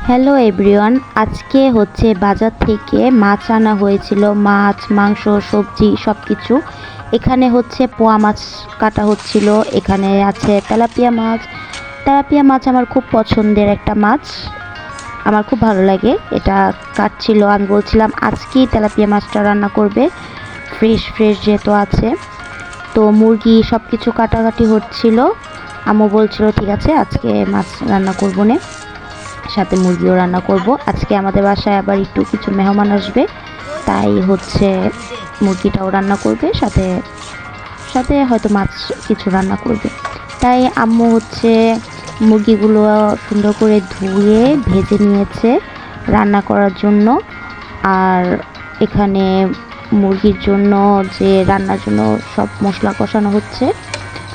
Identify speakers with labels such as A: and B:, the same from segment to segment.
A: Hello everyone, আজকে হচ্ছে বাজার থেকে মাছ আনা হয়েছিল। মাছ, মাংস, সবজি সব কিছু। এখানে হচ্ছে পোয়া মাছ কাটা হচ্ছিল। এখানে আছে তেলাপিয়া মাছ। তেলাপিয়া মাছ আমার খুব পছন্দের একটা মাছ, আমার খুব ভালো লাগে। এটা কাটছিল, আমি বলছিলাম আজকেই তেলাপিয়া মাছটা রান্না করবে, ফ্রেশ ফ্রেশ যেহেতু আছে। তো মুরগি সব কিছু কাটাকাটি হচ্ছিল। আম্মু বলছিল ঠিক আছে আজকে মাছ রান্না করবো না, সাথে মুরগিও রান্না করব। আজকে আমাদের বাসায় আবার একটু কিছু মেহমান আসবে, তাই হচ্ছে মুরগিটাও রান্না করবে, সাথে সাথে হয়তো মাছ কিছু রান্না করবে। তাই আম্মু হচ্ছে মুরগিগুলো সুন্দর করে ধুয়ে ভেজে নিয়েছে রান্না করার জন্য। আর এখানে মুরগির জন্য যে রান্নার জন্য সব মশলা কষানো হচ্ছে।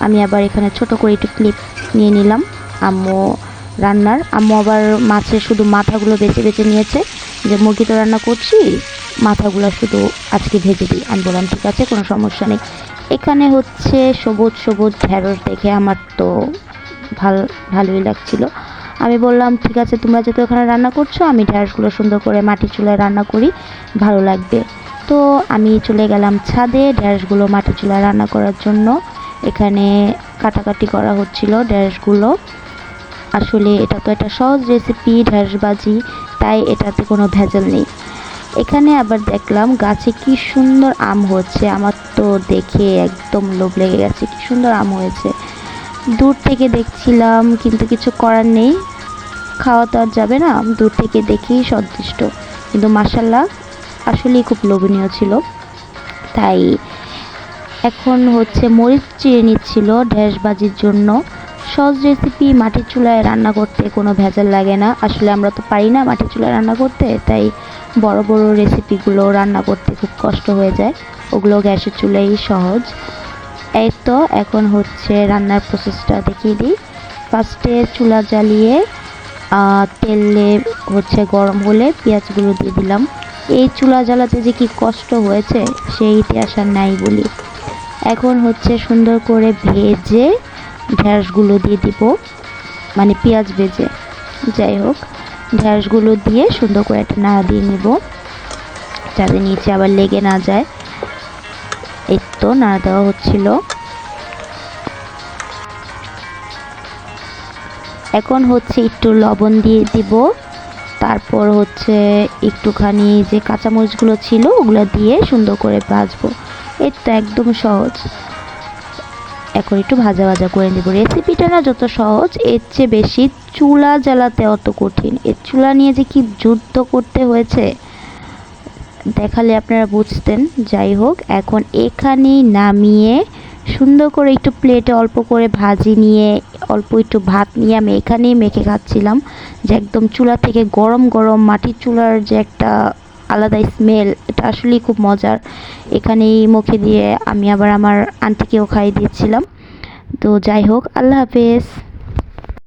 A: আমি আবার এখানে ছোট করে একটু ক্লিপ নিয়ে নিলাম আম্মু রান্নার। আম্মু আবার মাছের শুধু মাথাগুলো বেছে বেছে নিয়েছে, যে মুরগি তো রান্না করছি, মাথাগুলো শুধু আজকে ভেজে দিই। আমি বললাম ঠিক আছে, কোনো সমস্যা নেই। এখানে হচ্ছে সবুজ সবুজ ঢেঁড়স দেখে আমার তো ভালোই লাগছিল। আমি বললাম ঠিক আছে, তোমরা যেহেতু এখানে রান্না করছো, আমি ঢেঁড়সগুলো সুন্দর করে মাটির চুলায় রান্না করি, ভালো লাগবে। তো আমি চলে গেলাম ছাদে ঢেঁড়সগুলো মাটির চুলায় রান্না করার জন্য। এখানে কাটাকাটি করা হচ্ছিল ঢেঁড়সগুলো। আসলে এটা তো একটা সহজ রেসিপি, ঢেঁড়সবাজি, তাই এটাতে কোনো ভেজাল নেই। এখানে আবার দেখলাম গাছে কি সুন্দর আম হচ্ছে, আমার তো দেখে একদম লোভ লেগে গেছে, কি সুন্দর আম হয়েছে। দূর থেকে দেখছিলাম, কিন্তু কিছু করার নেই, খাওয়া তো আর যাবে না, দূর থেকে দেখেই সন্তুষ্ট। কিন্তু মাশাল্লাহ আসলেই খুব লোভনীয় ছিল। তাই এখন হচ্ছে মরিচ চিড়ে নিচ্ছিল ঢেঁড়সবাজির জন্য। সহজ রেসিপি, মাটির চুলায় রান্না করতে কোনো ভেজাল লাগে না। আসলে আমরা তো পারি না মাটির চুলায় রান্না করতে, তাই বড় বড় রেসিপিগুলো রান্না করতে খুব কষ্ট হয়ে যায়, ওগুলো গ্যাসের চুলায় সহজ। এই তো এখন হচ্ছে রান্নার প্রসেসটা দেখিয়ে দিই। ফার্স্টে চুলা জ্বালিয়ে তেলে হচ্ছে গরম হলে পেঁয়াজগুলো দিয়ে দিলাম। এই চুলা জ্বালাতে যে কি কষ্ট হয়েছে সেই ইতিহাস আর নাই বলি। এখন হচ্ছে সুন্দর করে ভেজে ঢেঁড়সগুলো দিয়ে দিব, মানে পেঁয়াজ ভেজে, যাই হোক ঢেঁড়সগুলো দিয়ে সুন্দর করে একটা নাড়া দিয়ে নিব, যাতে নিচে আবার লেগে না যায়। এই তো নাড়া দেওয়া হচ্ছিল। এখন হচ্ছে একটু লবণ দিয়ে দিব, তারপর হচ্ছে একটুখানি যে কাঁচামরিচগুলো ছিল ওগুলো দিয়ে সুন্দর করে ভাজবো। এই তো একদম সহজ। এখন একটু ভাজা ভাজা করে নেব। রেসিপিটা না যত সহজ, এর চেয়ে বেশি চুলা জ্বালাতে অত কঠিন। এই চুলা নিয়ে যে কি যুদ্ধ করতে হয়েছে দেখালে আপনারা বুঝতেন। যাই হোক, এখন এখানেই নামিয়ে সুন্দর করে একটু প্লেটে অল্প করে ভাজি নিয়ে অল্প একটু ভাত নিয়ে আমি এখানেই মেখে খাচ্ছিলাম, যে একদম চুলা থেকে গরম গরম মাটির চুলার যে একটা আলাদা স্মেল, এটা আসলেই খুব মজার। এখানেই মুখে দিয়ে আমি আবার আমার আন্টিকেও খাইয়ে দিয়েছিলাম। তো যাই হোক, আল্লাহ হাফেজ।